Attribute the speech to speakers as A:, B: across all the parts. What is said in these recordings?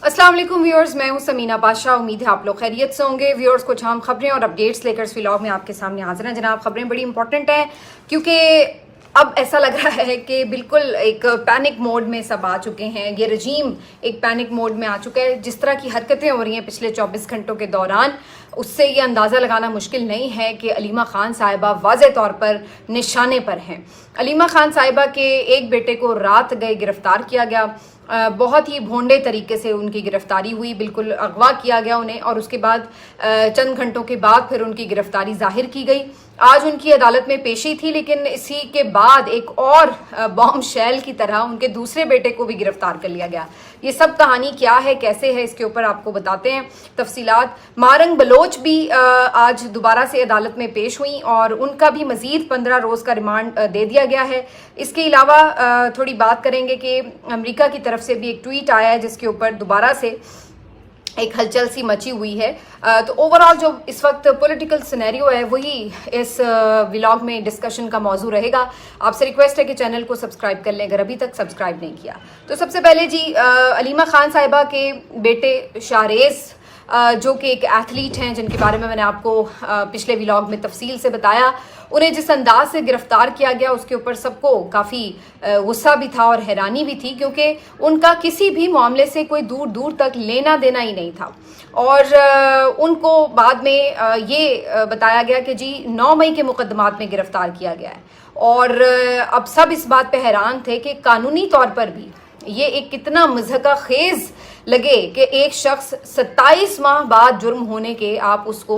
A: अस्सलाम वालेकुम व्यूअर्स, मैं हूं समीना पाशा। उम्मीद है आप लोग खैरियत से होंगे। व्यूअर्स, कुछ अहम खबरें और अपडेट्स लेकर इस व्लॉग में आपके सामने हाजिर हैं। जनाब, खबरें बड़ी इंपॉर्टेंट हैं क्योंकि अब ऐसा लग रहा है कि बिल्कुल एक पैनिक मोड में सब आ चुके हैं। ये रजीम एक पैनिक मोड में आ चुका है। जिस तरह की हरकतें हो रही हैं पिछले 24 घंटों के दौरान, उससे ये अंदाज़ा लगाना मुश्किल नहीं है कि अलीमा खान साहिबा वाज़े तौर पर निशाने पर हैं। अलीमा खान साहिबा के एक बेटे को रात गए गिरफ्तार किया गया। बहुत ही भोंडे तरीके से उनकी गिरफ्तारी हुई, बिल्कुल अगवा किया गया उन्हें, और उसके बाद चंद घंटों के बाद फिर उनकी गिरफ्तारी जाहिर की गई। आज उनकी अदालत में पेशी थी, लेकिन इसी के बाद एक और बॉम्ब शेल की तरह उनके दूसरे बेटे को भी गिरफ्तार कर लिया गया। ये सब कहानी क्या है, कैसे है, इसके ऊपर आपको बताते हैं तफसीलात। मारंग बलोच भी आज दोबारा से अदालत में पेश हुई और उनका भी मजीद 15 रोज़ का रिमांड दे दिया गया है। इसके अलावा थोड़ी बात करेंगे कि अमेरिका की तरफ से भी एक ट्वीट आया है जिसके ऊपर दोबारा से एक हलचल सी मची हुई है। तो ओवरऑल जो इस वक्त पॉलिटिकल सिनेरियो है वही इस व्लॉग में डिस्कशन का मौजू रहेगा। आपसे रिक्वेस्ट है कि चैनल को सब्सक्राइब कर लें अगर अभी तक सब्सक्राइब नहीं किया। तो सबसे पहले जी, अलीमा खान साहिबा के बेटे शाहरेज़ जो कि एक एथलीट हैं, जिनके बारे में मैंने आपको पिछले व्लॉग में तफसील से बताया, उन्हें जिस अंदाज से गिरफ्तार किया गया उसके ऊपर सबको काफ़ी गुस्सा भी था और हैरानी भी थी, क्योंकि उनका किसी भी मामले से कोई दूर दूर तक लेना देना ही नहीं था। और उनको बाद में ये बताया गया कि जी 9 मई के मुकदमात में गिरफ्तार किया गया है। और अब सब इस बात पे हैरान थे कि कानूनी तौर पर भी ये एक कितना मज़हका खेज लगे कि एक शख्स 27 माह बाद जुर्म होने के आप उसको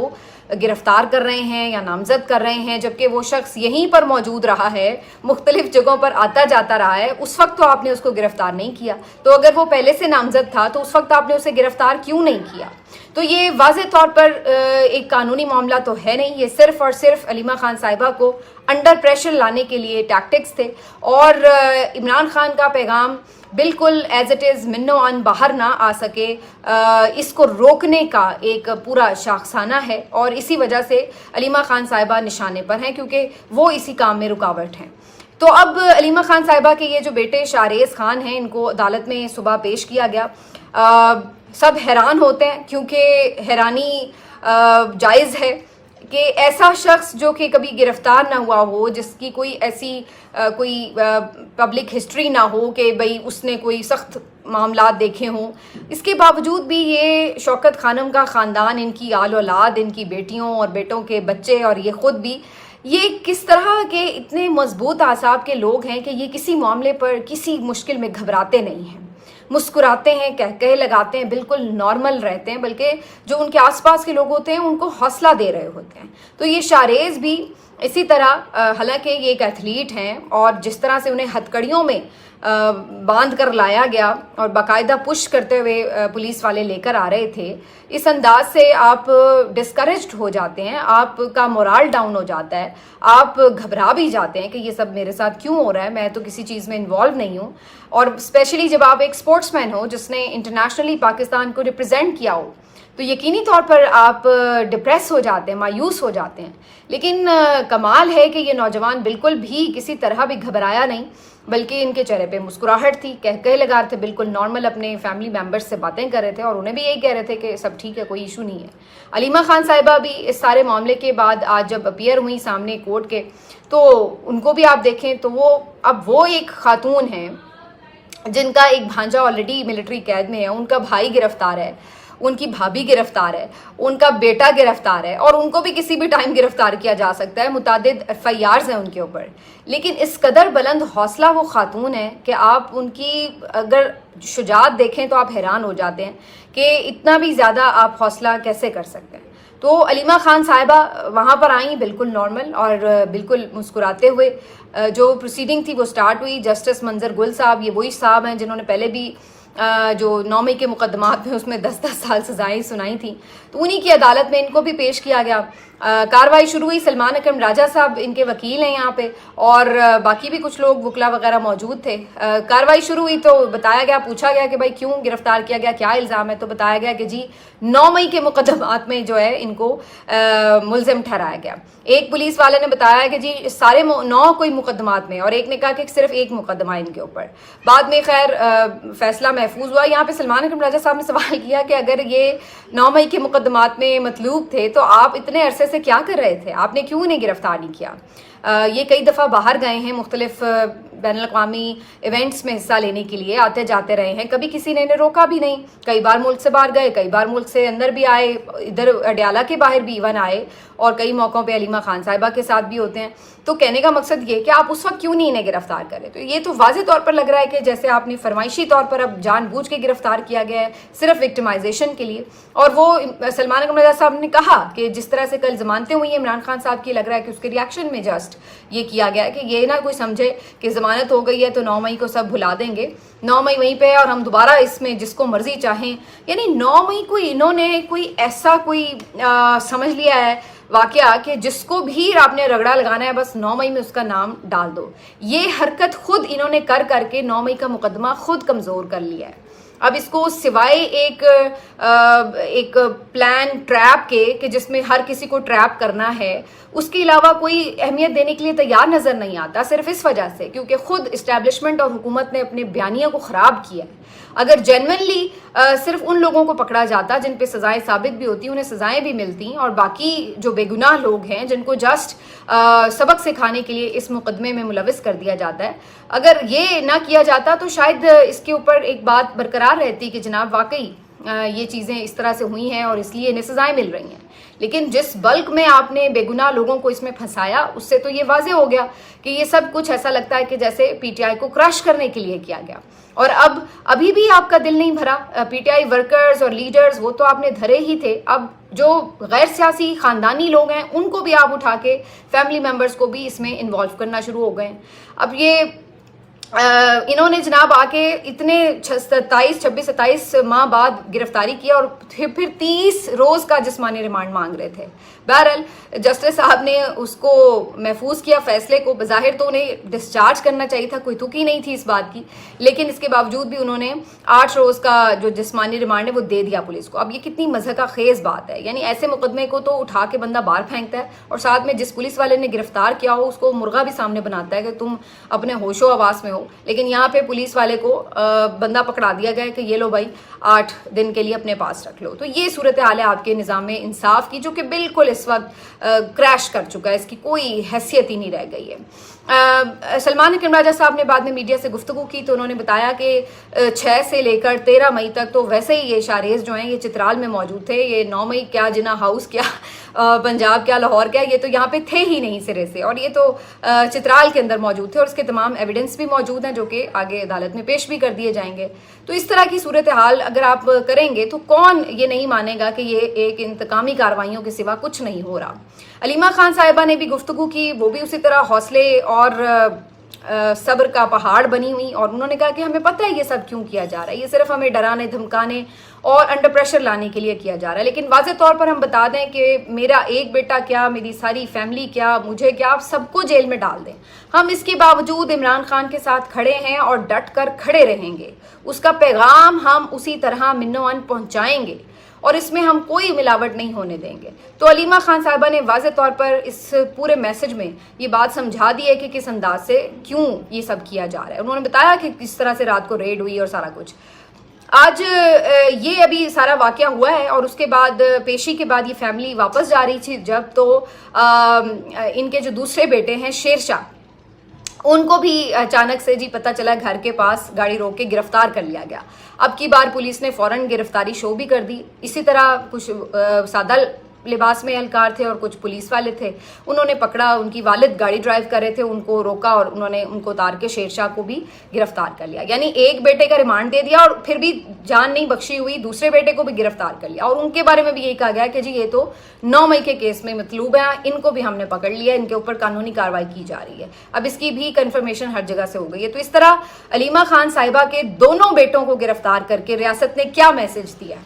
A: गिरफ्तार कर रहे हैं या नामजद कर रहे हैं, जबकि वो शख्स यहीं पर मौजूद रहा है, मुख्तलिफ जगहों पर आता जाता रहा है। उस वक्त तो आपने उसको गिरफ्तार नहीं किया, तो अगर वो पहले से नामजद था तो उस वक्त आपने उसे गिरफ्तार क्यों नहीं किया? तो ये वाज़े तौर पर एक कानूनी मामला तो है नहीं, ये सिर्फ और सिर्फ अलीमा खान साहिबा को अंडर प्रेशर लाने के लिए टैक्टिक्स थे। और इमरान खान का पैगाम बिल्कुल एज इट इज़ मिन्नो आन बाहर ना आ सके, इसको रोकने का एक पूरा शाखसाना है। और इसी वजह से अलीमा खान साहिबा निशाने पर हैं, क्योंकि वो इसी काम में रुकावट हैं। तो अब अलीमा खान साहिबा के ये जो बेटे शाहरेज़ खान हैं, इनको अदालत में सुबह पेश किया गया। सब हैरान होते हैं, क्योंकि हैरानी जायज़ है कि ऐसा शख्स जो कि कभी गिरफ्तार ना हुआ हो, जिसकी कोई ऐसी कोई पब्लिक हिस्ट्री ना हो कि भाई उसने कोई सख्त मामलात देखे हों, इसके बावजूद भी ये शौकत खानम का ख़ानदान, इनकी आल औलाद, इनकी बेटियों और बेटों के बच्चे और ये ख़ुद भी, ये किस तरह के इतने मजबूत आसाब के लोग हैं कि ये किसी मामले पर किसी मुश्किल में घबराते नहीं हैं, मुस्कुराते हैं, कह लगाते हैं, बिल्कुल नॉर्मल रहते हैं, बल्कि जो उनके आसपास के लोग होते हैं उनको हौसला दे रहे होते हैं। तो ये शाहरेज़ भी इसी तरह, हालांकि ये एक एथलीट हैं और जिस तरह से उन्हें हथकड़ियों में बांध कर लाया गया और बाकायदा पुश करते हुए पुलिस वाले लेकर आ रहे थे, इस अंदाज से आप डिस्करेज्ड हो जाते हैं, आपका मोराल डाउन हो जाता है, आप घबरा भी जाते हैं कि ये सब मेरे साथ क्यों हो रहा है, मैं तो किसी चीज़ में इन्वॉल्व नहीं हूँ। और स्पेशली जब आप एक स्पोर्ट्समैन हो जिसने इंटरनेशनली पाकिस्तान को रिप्रेजेंट किया हो, तो यकीनी तौर पर आप डिप्रेस हो जाते हैं, मायूस हो जाते हैं। लेकिन कमाल है कि ये नौजवान बिल्कुल भी किसी तरह भी घबराया नहीं, बल्कि इनके चेहरे पे मुस्कुराहट थी, कह लगा रहे थे, बिल्कुल नॉर्मल अपने फैमिली मेम्बर्स से बातें कर रहे थे और उन्हें भी यही कह रहे थे कि सब ठीक है, कोई इशू नहीं है। अलीमा खान साहिबा भी इस सारे मामले के बाद आज जब अपीयर हुई सामने कोर्ट के, तो उनको भी आप देखें तो वो एक खातून हैं जिनका एक भांजा ऑलरेडी मिलिट्री कैद में है, उनका भाई गिरफ्तार है, उनकी भाभी गिरफ्तार है, उनका बेटा गिरफ्तार है, और उनको भी किसी भी टाइम गिरफ्तार किया जा सकता है, मुतादिद FIRs हैं उनके ऊपर। लेकिन इस कदर बुलंद हौसला वो खातून है कि आप उनकी अगर शुजात देखें तो आप हैरान हो जाते हैं कि इतना भी ज़्यादा आप हौसला कैसे कर सकते हैं। तो अलीमा खान साहिबा वहाँ पर आई बिल्कुल नॉर्मल और बिल्कुल मुस्कुराते हुए। जो प्रोसीडिंग थी वो स्टार्ट हुई। जस्टिस मंजर गुल साहब, ये वही साहब हैं जिन्होंने पहले भी जो 9 मई के मुकदमात में उसमें 10-10 साल सज़ाएं सुनाई थी, तो उन्हीं की अदालत में इनको भी पेश किया गया। कार्रवाई शुरू हुई। सलमान अकरम राजा साहब इनके वकील हैं यहाँ पे, और बाकी भी कुछ लोग वकला वगैरह मौजूद थे। कार्रवाई शुरू हुई तो बताया गया, पूछा गया कि भाई क्यों गिरफ्तार किया गया, क्या इल्ज़ाम है, तो बताया गया कि जी 9 मई के मुकदमात में जो है इनको मुलजिम ठहराया गया। एक पुलिस वाले ने बताया कि जी सारे 9 कोई मुकदमात में, और एक ने कहा कि सिर्फ एक मुकदमा इनके ऊपर। बाद में खैर फैसला महफूज हुआ। यहाँ पे सलमान अकरम राजा साहब ने सवाल किया कि अगर ये 9 मई के मुकदमात में मतलूब थे तो आप इतने अरसे से क्या कर रहे थे, आपने क्यों इन्हें गिरफ्तार नहीं किया? ये कई दफ़ा बाहर गए हैं, मुख्तलिफ बैनुल-अक़वामी इवेंट्स में हिस्सा लेने के लिए आते जाते रहे हैं, कभी किसी ने इन्हें रोका भी नहीं। कई बार मुल्क से बाहर गए, कई बार मुल्क से अंदर भी आए, इधर अडयाला के बाहर भी इवन आए, और कई मौक़ों पे अलीमा खान साहिबा के साथ भी होते हैं। तो कहने का मकसद ये कि आप उस वक्त क्यों नहीं इन्हें गिरफ्तार करें? तो ये तो वाज़े तौर पर लग रहा है कि जैसे आपने फरमाइशी तौर पर अब जानबूझ के गिरफ्तार किया गया है, सिर्फ विक्टिमाइजेशन के लिए। और वो सलमान अकरम रज़ा साहब ने कहा कि जिस तरह से कल ज़मानतें हुई हैं इमरान खान साहब की, लग रहा है कि उसके रिएक्शन में जस्ट ये किया गया है कि ये ना कोई समझे कि ज़मानत हो गई है तो 9 मई को सब भुला देंगे, 9 मई वहीं पे है और हम दोबारा इसमें जिसको मर्जी चाहें। यानी 9 मई को इन्होंने कोई ऐसा कोई समझ लिया है वाकया कि जिसको भी आपने रगड़ा लगाना है बस 9 मई में उसका नाम डाल दो। ये हरकत खुद इन्होंने कर करके 9 मई का मुकदमा खुद कमज़ोर कर लिया है। अब इसको सिवाय एक प्लान ट्रैप के कि जिसमें हर किसी को ट्रैप करना है, उसके अलावा कोई अहमियत देने के लिए तैयार नज़र नहीं आता, सिर्फ इस वजह से क्योंकि खुद इस्टेब्लिशमेंट और हुकूमत ने अपने बयानिया को ख़राब किया है। अगर जेन्युइनली सिर्फ उन लोगों को पकड़ा जाता जिन पे सज़ाएं साबित भी होती, उन्हें सज़ाएं भी मिलती, और बाकी जो बेगुनाह लोग हैं जिनको जस्ट सबक सिखाने के लिए इस मुकदमे में मुलविस कर दिया जाता है, अगर ये ना किया जाता तो शायद इसके ऊपर एक बात बरकरार रहती कि जनाब वाकई ये चीज़ें इस तरह से हुई हैं और इसलिए इन्हें सज़ाएं मिल रही हैं। लेकिन जिस बल्क में आपने बेगुनाह लोगों को इसमें फंसाया, उससे तो ये वाज़े हो गया कि ये सब कुछ ऐसा लगता है कि जैसे पीटीआई को क्रश करने के लिए किया गया। और अब अभी भी आपका दिल नहीं भरा। पीटीआई वर्कर्स और लीडर्स वो तो आपने धरे ही थे, अब जो गैर सियासी ख़ानदानी लोग हैं उनको भी आप उठा के फैमिली मेम्बर्स को भी इसमें इन्वॉल्व करना शुरू हो गए। अब ये इन्होंने जनाब आके इतने 26-27 माह बाद गिरफ्तारी किया और फिर 30 रोज़ का जिस्मानी रिमांड मांग रहे थे। बहरहाल जस्टिस साहब ने उसको महफूज किया फैसले को। बज़ाहिर तो उन्हें डिस्चार्ज करना चाहिए था, कोई तुकी नहीं थी इस बात की, लेकिन इसके बावजूद भी उन्होंने 8 रोज़ का जो जिस्मानी रिमांड है वो दे दिया पुलिस को। अब ये कितनी मज़हका खेज़ बात है, यानी ऐसे मुकदमे को तो उठा के बंदा बाहर फेंकता है और साथ में जिस पुलिस वाले ने गिरफ्तार किया हो उसको मुर्गा भी सामने बनाता है कि तुम अपने होशो हवास में हो। लेकिन यहाँ पे पुलिस वाले को बंदा पकड़ा दिया गया कि ये लो भाई 8 दिन के लिए अपने पास रख लो। तो ये सूरत हाल है आपके निज़ाम इंसाफ की, जो कि बिल्कुल इस वक्त क्रैश कर चुका है, इसकी कोई हैसियत ही नहीं रह गई है। सलमान अकरम राजा साहब ने बाद में मीडिया से गुफ्तगू की तो उन्होंने बताया कि 6 से लेकर 13 मई तक तो वैसे ही ये शारेज जो हैं ये चित्राल में मौजूद थे। ये 9 मई क्या, जिना हाउस क्या, पंजाब क्या, लाहौर क्या, ये तो यहाँ पे थे ही नहीं सिरे से, और ये तो चित्राल के अंदर मौजूद थे और उसके तमाम एविडेंस भी मौजूद हैं जो कि आगे अदालत में पेश भी कर दिए जाएंगे। तो इस तरह की सूरत हाल अगर आप करेंगे तो कौन ये नहीं मानेगा कि ये एक इंतकामी कार्रवाइयों के सिवा कुछ नहीं हो रहा। अलीमा खान साहिबा ने भी गुफ्तगू की, वो भी उसी तरह हौसले और सब्र का पहाड़ बनी हुई, और उन्होंने कहा कि हमें पता है ये सब क्यों किया जा रहा है, ये सिर्फ हमें डराने धमकाने और अंडर प्रेशर लाने के लिए किया जा रहा है। लेकिन वाज़े तौर पर हम बता दें कि मेरा एक बेटा क्या, मेरी सारी फैमिली क्या, मुझे क्या, आप सबको जेल में डाल दें, हम इसके बावजूद इमरान खान के साथ खड़े हैं और डट कर खड़े रहेंगे। उसका पैगाम हम उसी तरह मिन्नोअन पहुँचाएंगे और इसमें हम कोई मिलावट नहीं होने देंगे। तो अलीमा खान साहिबा ने वाज़े तौर पर इस पूरे मैसेज में ये बात समझा दी है कि किस अंदाज से क्यों ये सब किया जा रहा है। उन्होंने बताया कि किस तरह से रात को रेड हुई और सारा कुछ। आज ये अभी सारा वाकया हुआ है और उसके बाद पेशी के बाद ये फैमिली वापस जा रही थी जब, तो इनके जो दूसरे बेटे हैं शेरशाह, उनको भी अचानक से जी पता चला, घर के पास गाड़ी रोक के गिरफ्तार कर लिया गया। अब की बार पुलिस ने फौरन गिरफ्तारी शो भी कर दी। इसी तरह कुछ सादा लिबास में एहलकार थे और कुछ पुलिस वाले थे, उन्होंने पकड़ा, उनकी वालिद गाड़ी ड्राइव कर रहे थे, उनको रोका और उन्होंने उनको उतार के शेरशाह को भी गिरफ्तार कर लिया। यानी एक बेटे का रिमांड दे दिया और फिर भी जान नहीं बख्शी हुई, दूसरे बेटे को भी गिरफ्तार कर लिया। और उनके बारे में भी यही कहा गया कि जी ये तो 9 मई के केस में मतलूब है, इनको भी हमने पकड़ लिया, इनके ऊपर कानूनी कार्रवाई की जा रही है। अब इसकी भी कंफर्मेशन हर जगह से हो गई है। तो इस तरह अलीमा खान साहिबा के दोनों बेटों को गिरफ्तार करके रियासत ने क्या मैसेज दिया?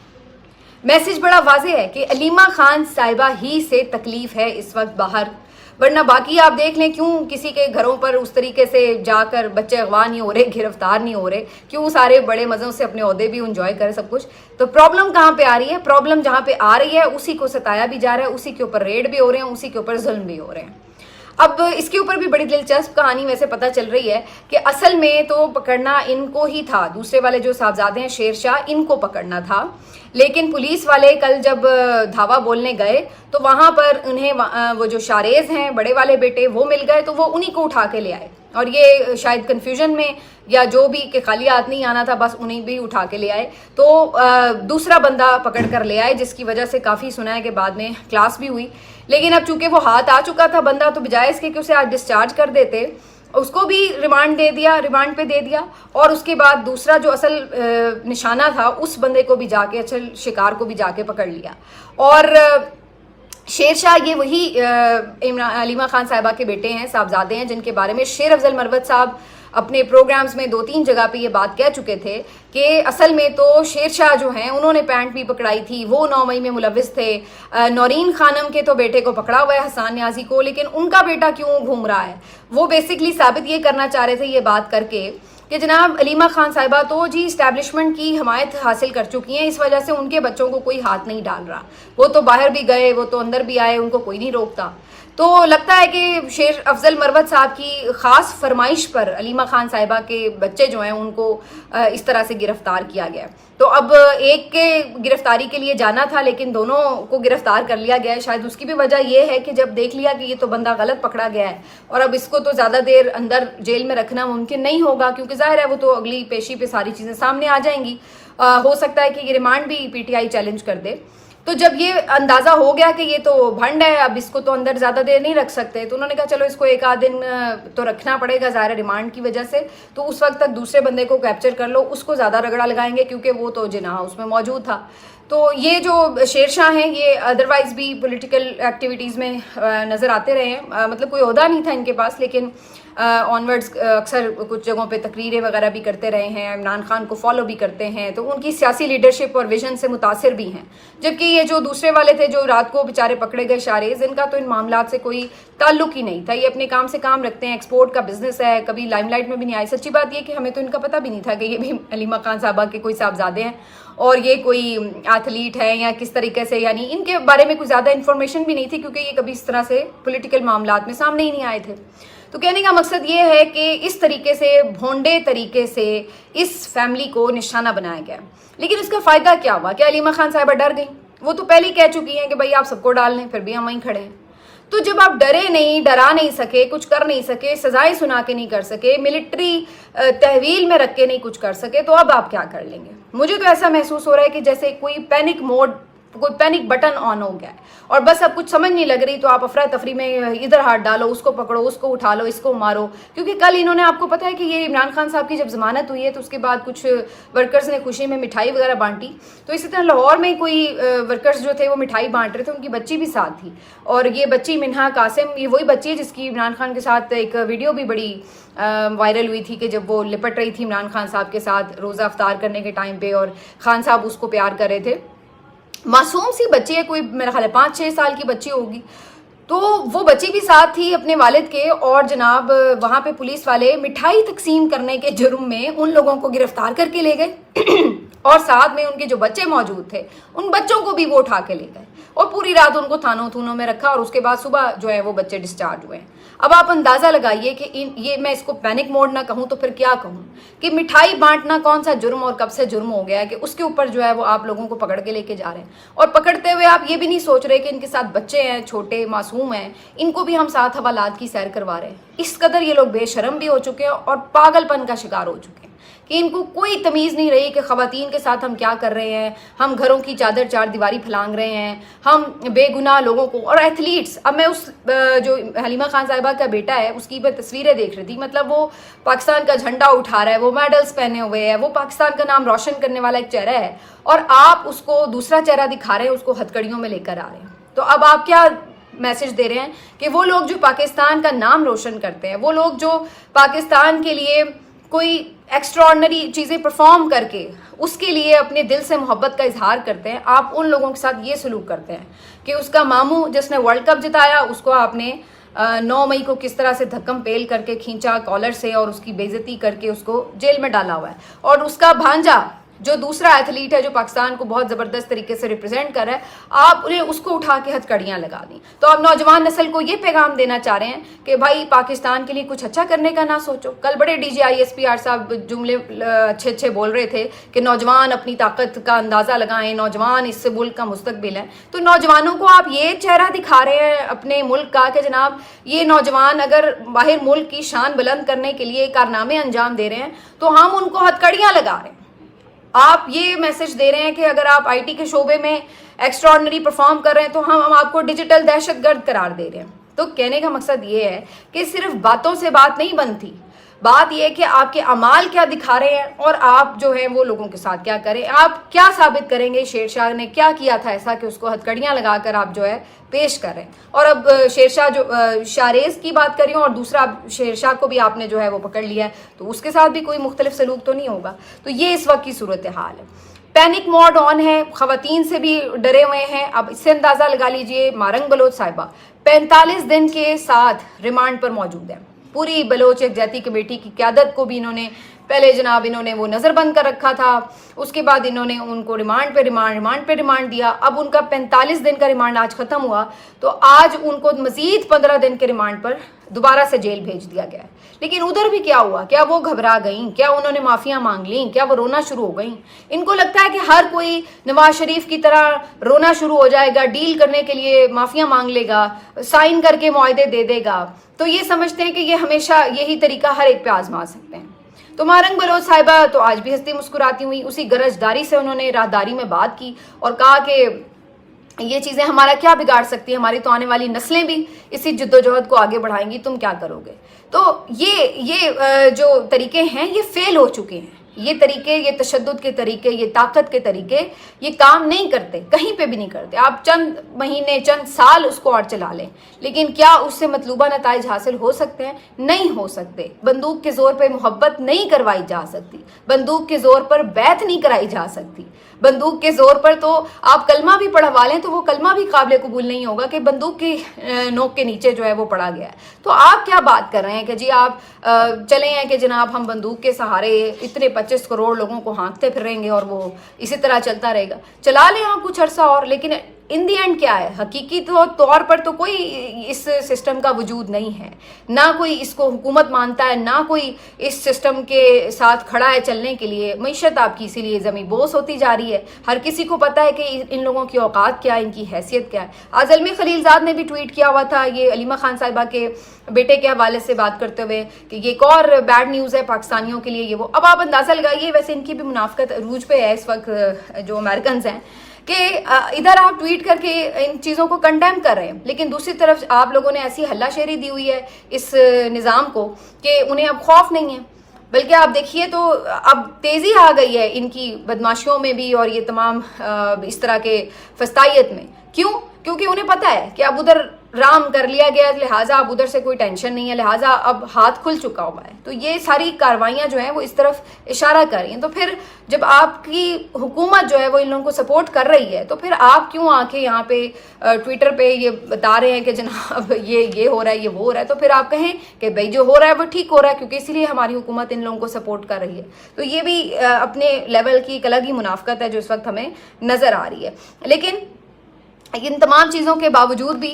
A: मैसेज बड़ा वाज़ेह है कि अलीमा खान साहिबा ही से तकलीफ है इस वक्त बाहर, वरना बाकी आप देख लें क्यों किसी के घरों पर उस तरीके से जाकर बच्चे अगवा नहीं हो रहे, गिरफ्तार नहीं हो रहे, क्यों सारे बड़े मज़ों से अपने ओहदे भी इंजॉय करें सब कुछ। तो प्रॉब्लम कहाँ पे आ रही है? प्रॉब्लम जहाँ पे आ रही है उसी को सताया भी जा रहा है, उसी के ऊपर रेड भी हो रहे हैं, उसी के ऊपर जुल्म भी हो रहे हैं। अब इसके ऊपर भी बड़ी दिलचस्प कहानी वैसे पता चल रही है कि असल में तो पकड़ना इनको ही था, दूसरे वाले जो साहबजादे हैं शेर शाह, इनको पकड़ना था, लेकिन पुलिस वाले कल जब धावा बोलने गए तो वहां पर उन्हें वो जो शारेज हैं बड़े वाले बेटे वो मिल गए, तो वो उन्हीं को उठा के ले आए। और ये शायद कन्फ्यूजन में या जो भी कि खाली हाथ नहीं आना था, बस उन्हीं भी उठा के ले आए। तो दूसरा बंदा पकड़ कर ले आए, जिसकी वजह से काफ़ी सुना है कि बाद में क्लास भी हुई। लेकिन अब चूंकि वो हाथ आ चुका था बंदा, तो बजाय इसके कि उसे आज डिस्चार्ज कर देते, उसको भी रिमांड पे दे दिया। और उसके बाद दूसरा जो असल निशाना था उस बंदे को भी जाके, असल शिकार को भी जाके पकड़ लिया। और शेर शाह ये वही अलीमा खान साहिबा के बेटे हैं, साहबजादे हैं, जिनके बारे में शेर अफजल मरवत साहब अपने प्रोग्राम्स में 2-3 जगह पे ये बात कह चुके थे कि असल में तो शेर शाह जो हैं उन्होंने पैंट भी पकड़ाई थी, वो 9 मई में मुलविस थे। नौरीन खानम के तो बेटे को पकड़ा हुआ है, हसान न्याजी को, लेकिन उनका बेटा क्यों घूम रहा है? वो बेसिकली साबित ये करना चाह रहे थे ये बात करके कि जनाब अलीमा खान साहिबा तो जी इस्टेब्लिशमेंट की हमायत हासिल कर चुकी हैं, इस वजह से उनके बच्चों को कोई हाथ नहीं डाल रहा। वो तो बाहर भी गए, वो तो अंदर भी आए, उनको कोई नहीं रोकता। तो लगता है कि शेर अफजल मरवत साहब की ख़ास फरमाइश पर अलीमा खान साहिबा के बच्चे जो हैं उनको इस तरह से गिरफ्तार किया गया। तो अब एक के गिरफ्तारी के लिए जाना था, लेकिन दोनों को गिरफ्तार कर लिया गया है। शायद उसकी भी वजह यह है कि जब देख लिया कि ये तो बंदा गलत पकड़ा गया है और अब इसको तो ज़्यादा देर अंदर जेल में रखना मुमकिन नहीं होगा, क्योंकि जाहिर है वो तो अगली पेशी पे सारी चीज़ें सामने आ जाएंगी। हो सकता है कि ये रिमांड भी पीटीआई चैलेंज कर दे। तो जब ये अंदाज़ा हो गया कि ये तो भंड है, अब इसको तो अंदर ज़्यादा देर नहीं रख सकते, तो उन्होंने कहा चलो इसको 1 आध दिन तो रखना पड़ेगा ज़ाहिर रिमांड की वजह से। तो उस वक्त तक दूसरे बंदे को कैप्चर कर लो, उसको ज़्यादा रगड़ा लगाएंगे क्योंकि वो तो जिना उसमें मौजूद था। तो ये जो शेर शाह हैं ये अदरवाइज़ भी पॉलिटिकल एक्टिविटीज़ में नज़र आते रहे हैं। मतलब कोई ओहदा नहीं था इनके पास, लेकिन ऑनवर्ड्स अक्सर कुछ जगहों पे तकरीरें वगैरह भी करते रहे हैं, इमरान खान को फॉलो भी करते हैं, तो उनकी सियासी लीडरशिप और विजन से मुतासिर भी हैं। जबकि ये जो दूसरे वाले थे जो रात को बेचारे पकड़े गए शारेज, इनका तो इन मामलात से कोई ताल्लुक ही नहीं था। ये अपने काम से काम रखते हैं, एक्सपोर्ट का बिजनेस है, कभी लाइमलाइट में भी नहीं आए। सच्ची बात ये कि हमें तो इनका पता भी नहीं था कि ये भी अलीमा खान साहबा के कोई साहबजादे हैं और ये कोई एथलीट है या किस तरीके से, यानी इनके बारे में कुछ ज़्यादा इन्फॉर्मेशन भी नहीं थी, क्योंकि ये कभी इस तरह से पॉलिटिकल मामलात में सामने ही नहीं आए थे। तो कहने का मकसद ये है कि इस तरीके से भोंडे तरीके से इस फैमिली को निशाना बनाया गया। लेकिन इसका फ़ायदा क्या हुआ? क्या अलीमा खान साहिबा डर गई? वो तो पहले ही कह चुकी हैं कि भाई आप सबको डाल लें, फिर भी हम वहीं खड़े हैं। तो जब आप डरे नहीं, डरा नहीं सके, कुछ कर नहीं सके, सजाएं सुना के नहीं कर सके, मिलिट्री तहवील में रख के नहीं कुछ कर सके, तो अब आप क्या कर लेंगे? मुझे तो ऐसा महसूस हो रहा है कि जैसे कोई पैनिक बटन ऑन हो गया है और बस अब कुछ समझ नहीं लग रही, तो आप अफरा तफरी में इधर हाथ डालो, उसको पकड़ो, उसको उठा लो, इसको मारो। क्योंकि कल इन्होंने, आपको पता है कि ये इमरान खान साहब की जब जमानत हुई है तो उसके बाद कुछ वर्कर्स ने खुशी में मिठाई वगैरह बांटी। तो इसी तरह लाहौर में कोई वर्कर्स जो थे वो मिठाई बांट रहे थे, उनकी बच्ची भी साथ थी। और ये बच्ची मिन्हा कासिम, ये वही बच्ची है जिसकी इमरान खान के साथ एक वीडियो भी बड़ी वायरल हुई थी कि जब वो लिपट रही थी इमरान खान साहब के साथ रोज़ा अफ्तार करने के टाइम पे, और खान साहब उसको प्यार कर रहे थे। मासूम सी बच्ची है, कोई मेरा ख्याल है 5-6 साल की बच्ची होगी। तो वो बच्ची भी साथ थी अपने वालिद के, और जनाब वहाँ पे पुलिस वाले मिठाई तकसीम करने के जुर्म में उन लोगों को गिरफ्तार करके ले गए और साथ में उनके जो बच्चे मौजूद थे उन बच्चों को भी वो उठा के ले गए और पूरी रात उनको थानों में रखा, और उसके बाद सुबह जो है वो बच्चे डिस्चार्ज हुए हैं। अब आप अंदाज़ा लगाइए कि ये मैं इसको पैनिक मोड ना कहूँ तो फिर क्या कहूँ, कि मिठाई बांटना कौन सा जुर्म और कब से जुर्म हो गया है कि उसके ऊपर जो है वो आप लोगों को पकड़ के लेके जा रहे हैं। और पकड़ते हुए आप ये भी नहीं सोच रहे कि इनके साथ बच्चे हैं, छोटे मासूम हैं, इनको भी हम साथ हवालात की सैर करवा रहे हैं। इस कदर ये लोग बेशरम भी हो चुके हैं और पागलपन का शिकार हो चुके हैं कि इनको कोई तमीज़ नहीं रही कि ख़वातीन के साथ हम क्या कर रहे हैं। हम घरों की चादर चार दीवारी फैलांग रहे हैं, हम बेगुनाह लोगों को, और एथलीट्स। अब मैं उस जो अलीमा खान साहिबा का बेटा है उसकी मैं तस्वीरें देख रही थी, मतलब वो पाकिस्तान का झंडा उठा रहा है, वो मेडल्स पहने हुए है, वो पाकिस्तान का नाम रोशन करने वाला एक चेहरा है, और आप उसको दूसरा चेहरा दिखा रहे हैं, उसको हथकड़ियों में लेकर आ रहे हैं। तो अब आप क्या मैसेज दे रहे हैं कि वो लोग जो पाकिस्तान का नाम रोशन करते हैं, वो लोग जो पाकिस्तान के लिए کوئی ایکسٹراڈنری چیزیں پرفارم کر کے اس کے لیے اپنے دل سے محبت کا اظہار کرتے ہیں، آپ ان لوگوں کے ساتھ یہ سلوک کرتے ہیں کہ اس کا ماموں جس نے ورلڈ کپ جتایا اس کو آپ نے 9 مئی کو کس طرح سے دھکم پیل کر کے کھینچا کالر سے اور اس کی بے عزتی کر کے اس کو جیل میں ڈالا ہوا ہے، اور اس کا بھانجا جو دوسرا ایتھلیٹ ہے جو پاکستان کو بہت زبردست طریقے سے ریپرزینٹ کر رہا ہے، آپ انہیں اس کو اٹھا کے ہتھکڑیاں لگا دیں۔ تو آپ نوجوان نسل کو یہ پیغام دینا چاہ رہے ہیں کہ بھائی پاکستان کے لیے کچھ اچھا کرنے کا نہ سوچو۔ کل بڑے ڈی جی ISPR صاحب جملے اچھے بول رہے تھے کہ نوجوان اپنی طاقت کا اندازہ لگائیں، نوجوان اس سے ملک کا مستقبل ہے۔ تو نوجوانوں کو آپ یہ چہرہ دکھا رہے ہیں اپنے ملک کا کہ جناب یہ نوجوان اگر باہر ملک کی شان بلند کرنے کے لیے کارنامے انجام دے رہے ہیں تو ہم ان کو ہتھکڑیاں لگا رہے ہیں۔ آپ یہ میسج دے رہے ہیں کہ اگر آپ IT کے شعبے میں ایکسٹراڈنری پرفارم کر رہے ہیں تو ہم آپ کو ڈیجیٹل دہشت گرد قرار دے رہے ہیں۔ تو کہنے کا مقصد یہ ہے کہ صرف باتوں سے بات نہیں بنتی، بات یہ ہے کہ آپ کے اعمال کیا دکھا رہے ہیں اور آپ جو ہیں وہ لوگوں کے ساتھ کیا کریں، آپ کیا ثابت کریں گے شیر شاہ نے کیا کیا تھا ایسا کہ اس کو ہتھکڑیاں لگا کر آپ جو ہے پیش کریں۔ اور اب شیر شاہ جو شاریز کی بات کر رہی ہوں اور دوسرا شیر شاہ کو بھی آپ نے جو ہے وہ پکڑ لیا ہے تو اس کے ساتھ بھی کوئی مختلف سلوک تو نہیں ہوگا۔ تو یہ اس وقت کی صورتحال ہے، پینک موڈ آن ہے، خواتین سے بھی ڈرے ہوئے ہیں۔ اب اس سے اندازہ لگا لیجئے مارنگ بلوچ صاحبہ 45 دن کے ساتھ ریمانڈ پر موجود ہے۔ پوری بلوچ یکجہتی کمیٹی کی قیادت کو بھی انہوں نے پہلے جناب انہوں نے وہ نظر بند کر رکھا تھا، اس کے بعد انہوں نے ان کو ریمانڈ پہ ریمانڈ دیا۔ اب ان کا 45 دن کا ریمانڈ آج ختم ہوا تو آج ان کو مزید 15 دن کے ریمانڈ پر دوبارہ سے جیل بھیج دیا گیا ہے۔ لیکن ادھر بھی کیا ہوا؟ کیا وہ گھبرا گئیں؟ کیا انہوں نے معافیاں مانگ لیں؟ کیا وہ رونا شروع ہو گئیں؟ ان کو لگتا ہے کہ ہر کوئی نواز شریف کی طرح رونا شروع ہو جائے گا، ڈیل کرنے کے لیے معافیاں مانگ لے گا، سائن کر کے معاہدے دے دے گا۔ تو یہ سمجھتے ہیں کہ یہ ہمیشہ یہی طریقہ ہر ایک پہ آزما سکتے ہیں۔ تو مارنگ بلوچ صاحبہ تو آج بھی ہنستی مسکراتی ہوئی، اسی گرجداری سے انہوں نے راہداری میں بات کی اور کہا کہ یہ چیزیں ہمارا کیا بگاڑ سکتی ہیں، ہماری تو آنے والی نسلیں بھی اسی جدوجہد کو آگے بڑھائیں گی، تم کیا کرو گے؟ تو یہ جو طریقے ہیں یہ فیل ہو چکے ہیں، یہ طریقے، یہ تشدد کے طریقے، یہ طاقت کے طریقے یہ کام نہیں کرتے، کہیں پہ بھی نہیں کرتے۔ آپ چند مہینے چند سال اس کو اور چلا لیں لیکن کیا اس سے مطلوبہ نتائج حاصل ہو سکتے ہیں؟ نہیں ہو سکتے۔ بندوق کے زور پہ محبت نہیں کروائی جا سکتی، بندوق کے زور پر بیعت نہیں کرائی جا سکتی، بندوق کے زور پر تو آپ کلمہ بھی پڑھوا لیں تو وہ کلمہ بھی قابل قبول نہیں ہوگا کہ بندوق کی نوک کے نیچے جو ہے وہ پڑا گیا ہے۔ تو آپ کیا بات کر رہے ہیں کہ جی آپ چلے ہیں کہ جناب ہم بندوق کے سہارے اتنے 25 کروڑ لوگوں کو ہانکتے پھریں گے اور وہ اسی طرح چلتا رہے گا، چلا لیں آپ کچھ عرصہ اور، لیکن ان دی اینڈ کیا ہے؟ حقیقی طور پر تو کوئی اس سسٹم کا وجود نہیں ہے، نہ کوئی اس کو حکومت مانتا ہے، نہ کوئی اس سسٹم کے ساتھ کھڑا ہے چلنے کے لیے۔ معیشت آپ کی اسی لیے زمین بوس ہوتی جا رہی ہے، ہر کسی کو پتا ہے کہ ان لوگوں کی اوقات کیا ہے، ان کی حیثیت کیا ہے۔ آج علمی خلیل زاد نے بھی ٹویٹ کیا ہوا تھا یہ علیمہ خان صاحبہ کے بیٹے کے حوالے سے بات کرتے ہوئے کہ یہ ایک اور بیڈ نیوز ہے پاکستانیوں کے لیے، یہ وہ۔ اب آپ اندازہ لگائیے، ویسے ان کی بھی منافقت عروج پہ ہے اس وقت جو امریکنز ہیں، کہ ادھر آپ ٹویٹ کر کے ان چیزوں کو کنڈیم کر رہے ہیں لیکن دوسری طرف آپ لوگوں نے ایسی ہلہ شیری دی ہوئی ہے اس نظام کو کہ انہیں اب خوف نہیں ہے، بلکہ آپ دیکھیے تو اب تیزی آ گئی ہے ان کی بدماشیوں میں بھی اور یہ تمام اس طرح کے فسطائیت میں۔ کیوں؟ کیونکہ انہیں پتہ ہے کہ اب ادھر رام کر لیا گیا، لہٰذا اب ادھر سے کوئی ٹینشن نہیں ہے، لہٰذا اب ہاتھ کھل چکا ہوا ہے۔ تو یہ ساری کاروائیاں جو ہیں وہ اس طرف اشارہ کر رہی ہیں۔ تو پھر جب آپ کی حکومت جو ہے وہ ان لوگوں کو سپورٹ کر رہی ہے تو پھر آپ کیوں آ کے یہاں پہ ٹویٹر پہ یہ بتا رہے ہیں کہ جناب یہ ہو رہا ہے، یہ وہ ہو رہا ہے؟ تو پھر آپ کہیں کہ بھائی جو ہو رہا ہے وہ ٹھیک ہو رہا ہے کیونکہ اسی لیے ہماری حکومت ان لوگوں کو سپورٹ کر رہی ہے۔ تو یہ بھی اپنے لیول کی ایک الگ ہی منافقت ہے جو اس وقت ہمیں نظر آ رہی ہے۔ لیکن ان تمام چیزوں کے باوجود بھی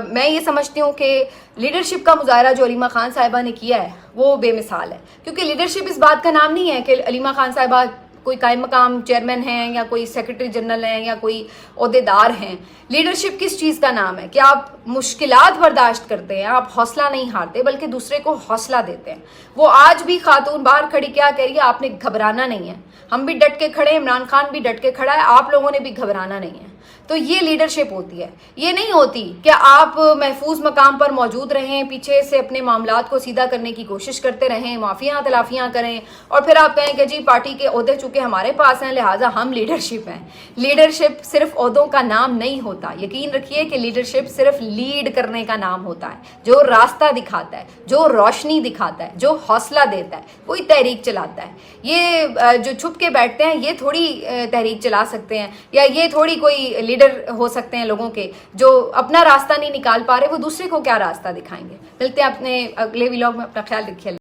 A: میں یہ سمجھتی ہوں کہ لیڈرشپ کا مظاہرہ جو علیمہ خان صاحبہ نے کیا ہے وہ بے مثال ہے، کیونکہ لیڈرشپ اس بات کا نام نہیں ہے کہ علیمہ خان صاحبہ کوئی قائم مقام چیئرمین ہیں یا کوئی سیکرٹری جنرل ہیں یا کوئی عہدیدار ہیں۔ لیڈرشپ کس چیز کا نام ہے کہ آپ مشکلات برداشت کرتے ہیں، آپ حوصلہ نہیں ہارتے بلکہ دوسرے کو حوصلہ دیتے ہیں۔ وہ آج بھی خاتون باہر کھڑی کیا کہہ رہی ہے؟ آپ نے گھبرانا نہیں ہے، ہم بھی ڈٹ کے کھڑے ہیں، عمران خان بھی ڈٹ کے کھڑا ہے، آپ لوگوں نے بھی گھبرانا نہیں ہے۔ تو یہ لیڈرشپ ہوتی ہے، یہ نہیں ہوتی کہ آپ محفوظ مقام پر موجود رہیں، پیچھے سے اپنے معاملات کو سیدھا کرنے کی کوشش کرتے رہیں، معافیاں تلافیاں کریں اور پھر آپ کہیں کہ جی پارٹی کے عہدے چپ چونکہ ہمارے پاس ہیں لہٰذا ہم لیڈرشپ ہیں. لیڈرشپ صرف عہدوں کا نام نہیں ہوتا. یقین رکھیے کہ لیڈرشپ صرف لیڈ کرنے کا نام ہوتا ہے, جو راستہ دکھاتا ہے, جو روشنی دکھاتا ہے, جو حوصلہ دیتا ہے, کوئی تحریک چلاتا ہے. یہ جو چھپ کے بیٹھتے ہیں یہ تھوڑی تحریک چلا سکتے ہیں, یا یہ تھوڑی کوئی لیڈر ہو سکتے ہیں لوگوں کے جو اپنا راستہ نہیں نکال پا رہے, وہ دوسرے کو کیا راستہ دکھائیں گے. ملتے ہیں اپنے اگلے ولاگ میں, اپنا خیال رکھیے.